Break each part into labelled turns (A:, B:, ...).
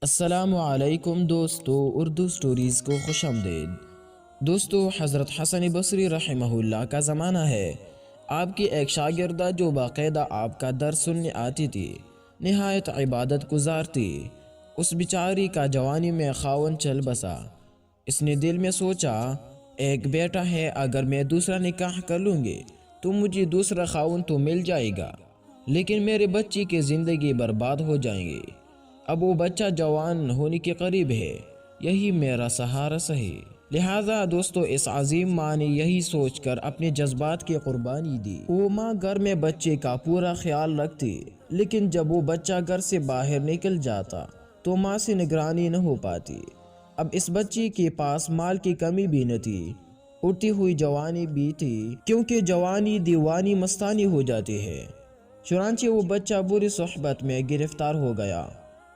A: السلام علیکم دوستو، اردو سٹوریز کو خوش آمدید۔ دوستو، حضرت حسن بصری رحمہ اللہ کا زمانہ ہے۔ آپ کی ایک شاگردہ جو باقاعدہ آپ کا درس سننے آتی تھی، نہایت عبادت گزار تھی۔ اس بیچاری کا جوانی میں خاون چل بسا۔ اس نے دل میں سوچا، ایک بیٹا ہے، اگر میں دوسرا نکاح کر لوں گی تو مجھے دوسرا خاون تو مل جائے گا، لیکن میرے بچی کی زندگی برباد ہو جائیں گی۔ اب وہ بچہ جوان ہونے کے قریب ہے، یہی میرا سہارا سہی۔ لہٰذا دوستو، اس عظیم ماں نے یہی سوچ کر اپنے جذبات کی قربانی دی۔ وہ ماں گھر میں بچے کا پورا خیال رکھتی، لیکن جب وہ بچہ گھر سے باہر نکل جاتا تو ماں سے نگرانی نہ ہو پاتی۔ اب اس بچی کے پاس مال کی کمی بھی نہ تھی، اٹھتی ہوئی جوانی بھی تھی، کیونکہ جوانی دیوانی مستانی ہو جاتی ہے۔ چنانچہ وہ بچہ بری صحبت میں گرفتار ہو گیا،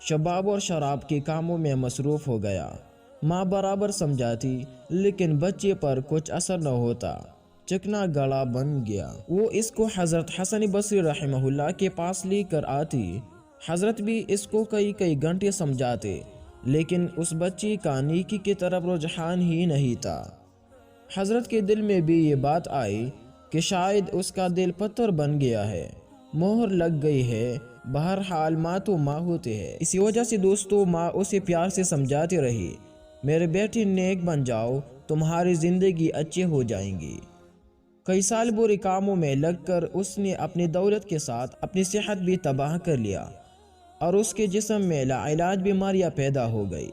A: شباب اور شراب کے کاموں میں مصروف ہو گیا۔ ماں برابر سمجھاتی، لیکن بچے پر کچھ اثر نہ ہوتا، چکنا گڑا بن گیا۔ وہ اس کو حضرت حسن بصری رحمہ اللہ کے پاس لے کر آتی۔ حضرت بھی اس کو کئی گھنٹے سمجھاتے، لیکن اس بچی کا نیکی کی طرف رجحان ہی نہیں تھا۔ حضرت کے دل میں بھی یہ بات آئی کہ شاید اس کا دل پتھر بن گیا ہے، مہر لگ گئی ہے۔ بہرحال ماں تو ماں ہوتی ہے، اسی وجہ سے دوستو ماں اسے پیار سے سمجھاتی رہی، میرے بیٹے نیک بن جاؤ، تمہاری زندگی اچھی ہو جائیں گی۔ کئی سال برے کاموں میں لگ کر اس نے اپنی دولت کے ساتھ اپنی صحت بھی تباہ کر لیا، اور اس کے جسم میں لاعلاج بیماریاں پیدا ہو گئی۔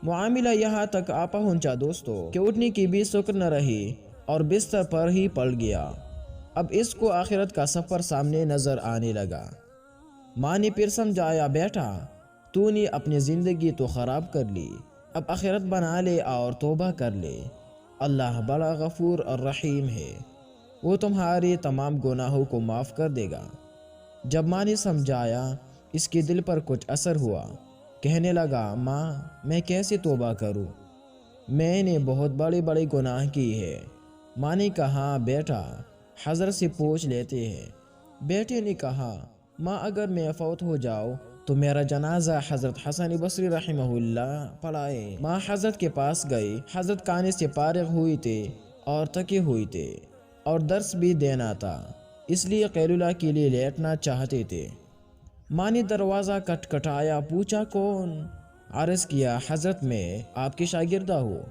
A: معاملہ یہاں تک آ پہنچا دوستو کہ اٹھنے کی بھی سکر نہ رہی اور بستر پر ہی پڑ گیا۔ اب اس کو آخرت کا سفر سامنے نظر آنے لگا۔ ماں نے پھر سمجھایا، بیٹا تو نے اپنی زندگی تو خراب کر لی، اب آخرت بنا لے اور توبہ کر لے۔ اللہ بڑا غفور اور رحیم ہے، وہ تمہارے تمام گناہوں کو معاف کر دے گا۔ جب ماں نے سمجھایا، اس کے دل پر کچھ اثر ہوا۔ کہنے لگا، ماں میں کیسے توبہ کروں، میں نے بہت بڑے گناہ کی ہے۔ ماں نے کہا، بیٹا حضرت سے پوچھ لیتے ہیں۔ بیٹے نے کہا، ماں اگر میں فوت ہو جاؤں تو میرا جنازہ حضرت حسن بصری رحمہ اللہ پڑھائے۔ ماں حضرت کے پاس گئی۔ حضرت کھانے سے فارغ ہوئی تھے اور تھکے ہوئے تھے، اور درس بھی دینا تھا، اس لیے قیلولہ کے لیے لیٹنا چاہتے تھے۔ ماں نے دروازہ کھٹکھٹایا، پوچھا کون؟ عرض کیا، حضرت میں آپ کی شاگردہ ہوں،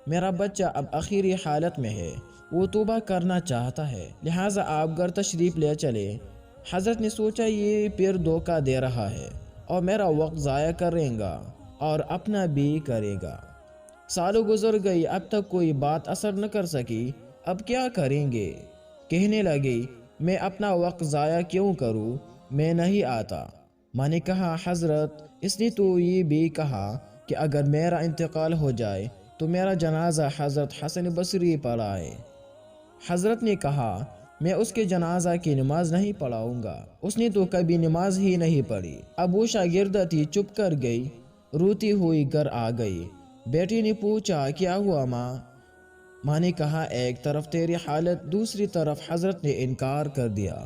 A: میرا بچہ اب آخری حالت میں ہے، وہ توبہ کرنا چاہتا ہے، لہٰذا آپ گھر تشریف لے چلے۔ حضرت نے سوچا، یہ پھر دھوکہ دے رہا ہے اور میرا وقت ضائع کرے گا اور اپنا بھی کرے گا۔ سالوں گزر گئی، اب تک کوئی بات اثر نہ کر سکی۔ اب کیا کریں گے؟ کہنے لگی، میں اپنا وقت ضائع کیوں کروں، میں نہیں آتا۔ ماں نے کہا، حضرت اس نے تو یہ بھی کہا کہ اگر میرا انتقال ہو جائے تو میرا جنازہ حضرت حسن بصری پڑھائے۔ حضرت نے کہا، میں اس کے جنازہ کی نماز نہیں پڑھاؤں گا، اس نے تو کبھی نماز ہی نہیں پڑھی۔ اب وہ شاگردہ تھی، چپ کر گئی، روتی ہوئی گھر آ گئی۔ بیٹی نے پوچھا، کیا ہوا ماں؟ ماں نے کہا، ایک طرف تیری حالت، دوسری طرف حضرت نے انکار کر دیا۔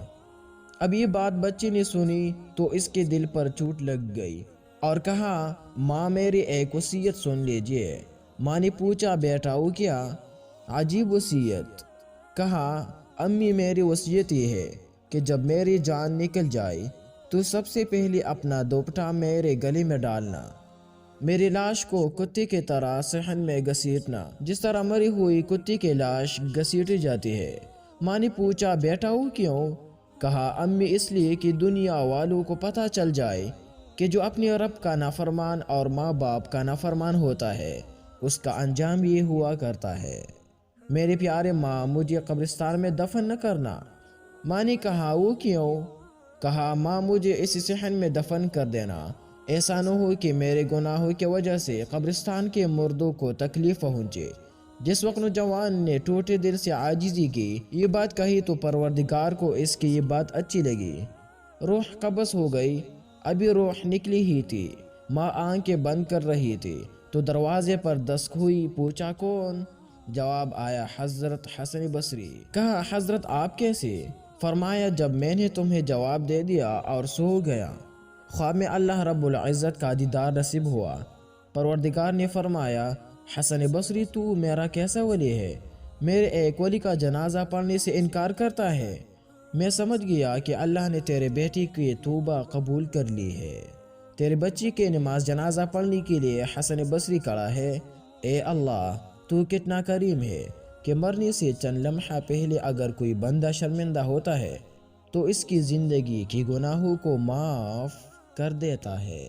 A: اب یہ بات بچے نے سنی تو اس کے دل پر چوٹ لگ گئی اور کہا، ماں میری ایک وصیت سن لیجئے۔ ماں نے پوچھا، بیٹا وہ کیا؟ عجیب وصیت؟ کہا، امی میری وصیت یہ ہے کہ جب میری جان نکل جائے تو سب سے پہلے اپنا دوپٹہ میرے گلے میں ڈالنا، میری لاش کو کتے کی طرح صحن میں گھسیٹنا، جس طرح مری ہوئی کتے کی لاش گھسیٹی جاتی ہے۔ ماں نے پوچھا، بیٹا وہ کیوں؟ کہا، امی اس لیے کہ دنیا والوں کو پتہ چل جائے کہ جو اپنے رب کا نافرمان اور ماں باپ کا نافرمان ہوتا ہے، اس کا انجام یہ ہوا کرتا ہے۔ میرے پیارے ماں، مجھے قبرستان میں دفن نہ کرنا۔ ماں نے کہا، وہ کیوں؟ کہا، ماں مجھے اسی صحن میں دفن کر دینا، ایسا نہ ہو کہ میرے گناہوں کی وجہ سے قبرستان کے مردوں کو تکلیف پہنچے۔ جس وقت نوجوان نے ٹوٹے دل سے عاجزی کی یہ بات کہی تو پروردگار کو اس کی یہ بات اچھی لگی، روح قبض ہو گئی۔ ابھی روح نکلی ہی تھی، ماں آنکھیں بند کر رہی تھی تو دروازے پر دستک ہوئی۔ پوچھا، کون؟ جواب آیا، حضرت حسن بصری۔ کہا، حضرت آپ کیسے؟ فرمایا، جب میں نے تمہیں جواب دے دیا اور سو گیا، خواب میں اللہ رب العزت کا دیدار نصیب ہوا۔ پروردگار نے فرمایا، حسن بصری تو میرا کیسا ولی ہے؟ میرے ایک ولی کا جنازہ پڑھنے سے انکار کرتا ہے۔ میں سمجھ گیا کہ اللہ نے تیرے بیٹی کی توبہ قبول کر لی ہے۔ تیرے بچی کے نماز جنازہ پڑھنے کے لیے حسن بصری کھڑا ہے۔ اے اللہ، تو کتنا کریم ہے کہ مرنے سے چند لمحہ پہلے اگر کوئی بندہ شرمندہ ہوتا ہے تو اس کی زندگی کی گناہوں کو معاف کر دیتا ہے۔